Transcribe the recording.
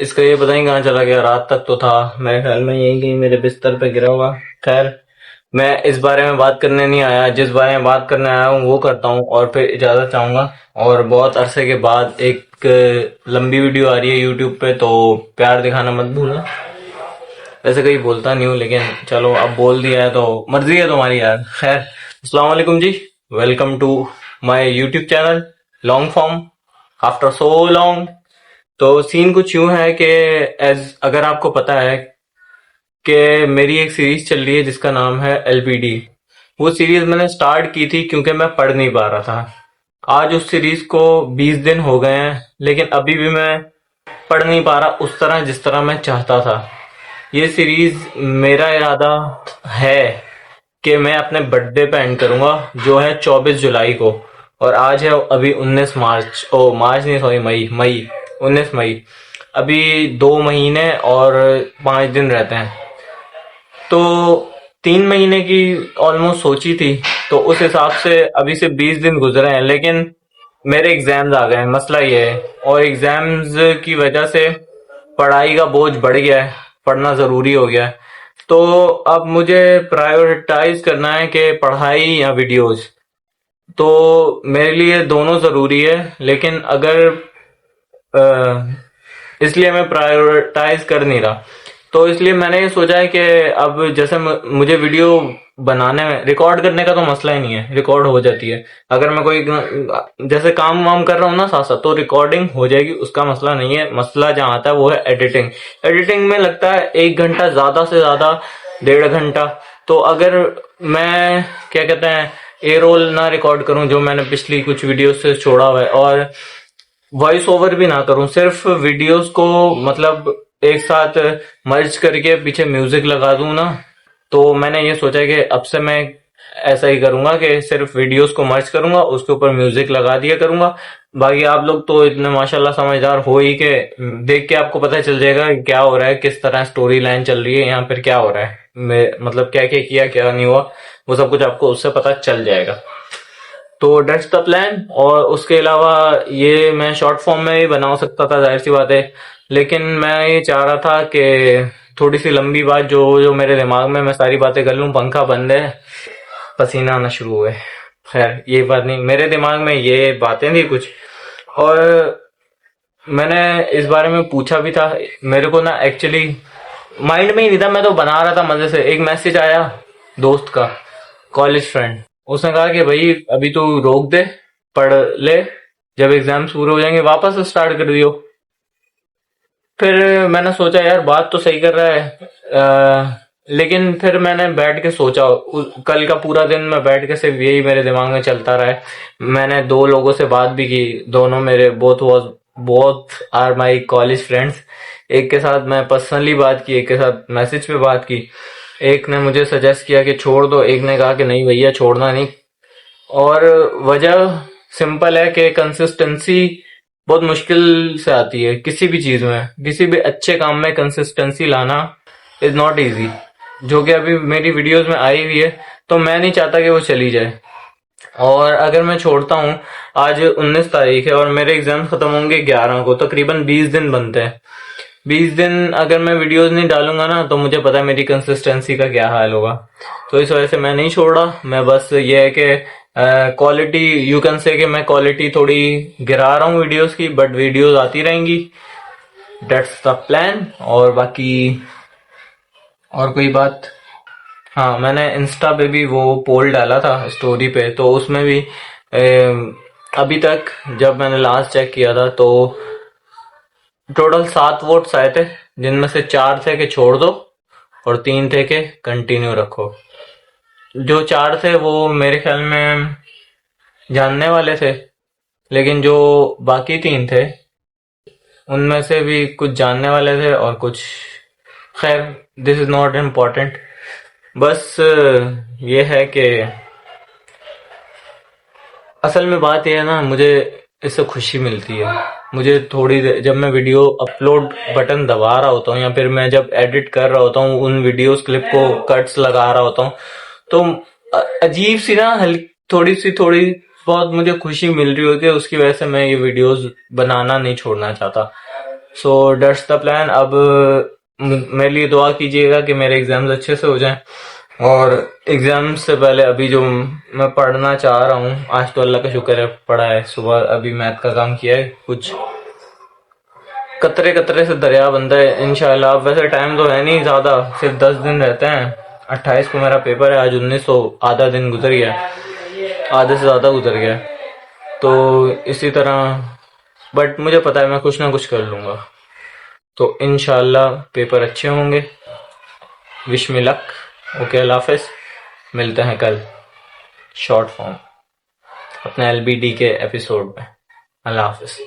इसका ये पता नहीं कहाँ चला गया। रात तक तो था मेरे ख्याल में यहीं कहीं मेरे बिस्तर पे गिरा हुआ। खैर, मैं इस बारे में बात करने नहीं आया। जिस बारे में बात करने आया हूँ वो करता हूँ और फिर इजाजत चाहूंगा। और बहुत अरसे के बाद एक लंबी वीडियो आ रही है यूट्यूब पे, तो प्यार दिखाना मत भूलना। वैसे कहीं बोलता नहीं हूँ, लेकिन चलो अब बोल दिया है तो मर्जी है तुम्हारी यार। खैर, अस्सलाम वालेकुम जी। Welcome to my YouTube channel long form after so long. तो सीन कुछ यूं है कि एज अगर आपको पता है कि मेरी एक सीरीज चल रही है जिसका नाम है एलपीडी। वो सीरीज मैंने स्टार्ट की थी क्योंकि मैं पढ़ नहीं पा रहा था। आज उस सीरीज को 20 दिन हो गए हैं, लेकिन अभी भी मैं पढ़ नहीं पा रहा उस तरह जिस तरह मैं चाहता था। ये सीरीज मेरा इरादा है कि मैं अपने बर्थडे पे एंड करूंगा, जो है 24 जुलाई को। और आज है अभी 19 मार्च, ओ मार्च नहीं सॉरी, मई मई 19 मई। अभी 2 महीने और 5 दिन रहते हैं। तो 3 महीने की ऑलमोस्ट सोची थी। तो उस हिसाब से अभी से 20 दिन गुजरे हैं, लेकिन मेरे एग्जाम्स आ गए हैं। मसला ये है, और एग्जाम्स की वजह से पढ़ाई का बोझ बढ़ गया है। पढ़ना जरूरी हो गया है। तो अब मुझे प्रायोरिटाइज करना है कि पढ़ाई या वीडियोस। तो मेरे लिए दोनों जरूरी है, लेकिन अगर इसलिए मैं प्रायोरिटाइज कर नहीं रहा। तो इसलिए मैंने ये सोचा है कि अब जैसे मुझे वीडियो बनाने में रिकॉर्ड करने का तो मसला ही नहीं है, रिकॉर्ड हो जाती है। अगर मैं कोई जैसे काम वाम कर रहा हूँ ना साथ साथ, तो रिकॉर्डिंग हो जाएगी, उसका मसला नहीं है। मसला जहाँ आता है वो है एडिटिंग। एडिटिंग में लगता है 1 घंटा, ज्यादा से ज्यादा 1.5 घंटा। तो अगर मैं क्या कहते हैं ए रोल ना रिकॉर्ड करूं, जो मैंने पिछली कुछ वीडियो से छोड़ा हुआ है, और वॉइस ओवर भी ना करूं, सिर्फ वीडियोस को मतलब एक साथ मर्ज करके पीछे म्यूजिक लगा दूं ना, तो मैंने ये सोचा है कि अब से मैं ऐसा ही करूंगा कि सिर्फ वीडियोस को मर्ज करूंगा, उसके ऊपर म्यूजिक लगा दिया करूंगा। बाकी आप लोग तो इतने माशाल्लाह समझदार हो ही के देख के आपको पता चल जाएगा कि क्या हो रहा है, किस तरह स्टोरी लाइन चल रही है, यहाँ पर क्या हो रहा है, मतलब क्या क्या किया क्या नहीं हुआ, वो सब कुछ आपको उससे पता चल जाएगा। तो डेट्स द प्लान। और उसके अलावा ये मैं शॉर्ट फॉर्म में भी बना सकता था, जाहिर सी बात है। लेकिन मैं ये चाह रहा था कि थोड़ी सी लंबी बात, जो जो मेरे दिमाग में मैं सारी बातें कर लूं। पंखा बंद है, पसीना आना शुरू हुआ है। खैर, ये बात नहीं, मेरे दिमाग में ये बातें थी कुछ। और मैंने इस बारे में पूछा भी था। मेरे को ना एक्चुअली माइंड में ही नहीं था, मैं तो बना रहा था मजे से। एक मैसेज आया दोस्त का, कॉलेज फ्रेंड। उसने कहा कि भाई अभी तू रोक दे, पढ़ ले, जब एग्जाम्स पूरे हो जाएंगे वापस स्टार्ट कर दियो। फिर मैंने सोचा यार बात तो सही कर रहा है। लेकिन फिर मैंने बैठ के सोचा, कल का पूरा दिन मैं बैठ के सिर्फ यही मेरे दिमाग में चलता रहा है। मैंने 2 लोगों से बात भी की, दोनों मेरे both are my college friends. एक के साथ मैं पर्सनली बात की, एक के साथ मैसेज पे बात की। एक ने मुझे सजेस्ट किया कि छोड़ दो, एक ने कहा कि नहीं भैया छोड़ना नहीं। और वजह सिंपल है कि कंसिस्टेंसी बहुत मुश्किल से आती है किसी भी चीज में। किसी भी अच्छे काम में कंसिस्टेंसी लाना इज नॉट इजी, जो कि अभी मेरी वीडियोस में आई हुई है। तो मैं नहीं चाहता कि वो चली जाए। और अगर मैं छोड़ता हूँ, आज 19 तारीख है और मेरे एग्जाम खत्म होंगे 11 को, तकरीबन 20 दिन बनते हैं। 20 दिन अगर मैं वीडियोस नहीं डालूंगा ना, तो मुझे पता है मेरी कंसिस्टेंसी का क्या हाल होगा। तो इस वजह से मैं नहीं छोड़ रहा। मैं बस ये है कि क्वालिटी, यू कैन से कि मैं क्वालिटी थोड़ी गिरा रहा हूँ वीडियोस की, बट वीडियोस आती रहेंगी। That's the plan. और बाकी और कोई बात, हाँ मैंने इंस्टा पे भी वो पोल डाला था स्टोरी पे, तो उसमें भी अभी तक जब मैंने लास्ट चेक किया था तो टोटल 7 वोट्स आए थे, जिनमें से 4 थे कि छोड़ दो और 3 थे कि कंटिन्यू रखो। जो 4 थे वो मेरे ख्याल में जानने वाले थे, लेकिन जो बाकी 3 थे उनमें से भी कुछ जानने वाले थे और कुछ, खैर दिस इज नॉट इम्पोर्टेंट। बस ये है कि असल में बात यह है ना, मुझे इससे खुशी मिलती है। मुझे थोड़ी देर जब मैं वीडियो अपलोड बटन दबा रहा होता हूँ, या फिर मैं जब एडिट कर रहा होता हूँ, उन वीडियोस क्लिप को कट्स लगा रहा होता हूँ, तो अजीब सी ना थोड़ी बहुत मुझे खुशी मिल रही होती है। उसकी वजह से मैं ये वीडियोस बनाना नहीं छोड़ना चाहता। So that's the plan. अब मेरे लिए दुआ कीजिएगा कि मेरे एग्जाम्स अच्छे से हो जाएं, और एग्जाम से पहले अभी जो मैं पढ़ना चाह रहा हूँ, आज तो अल्लाह का शुक्र है पढ़ा है। सुबह अभी मैथ का काम किया है, कुछ कतरे कतरे से दरिया बनता है इंशाल्लाह। अब वैसे टाइम तो है नहीं ज़्यादा, सिर्फ 10 दिन रहते हैं। 28 को मेरा पेपर है, आज 19, तो आधा दिन गुजर गया, आधे से ज़्यादा गुजर गया। तो इसी तरह, बट मुझे पता है मैं कुछ ना कुछ कर लूँगा। तो इंशाल्लाह पेपर अच्छे होंगे। Wish me luck. ओके, अल्लाह हाफिज़। मिलते हैं कल शॉर्ट फॉर्म अपने एलबीडी के एपिसोड में। अल्लाह हाफिज़।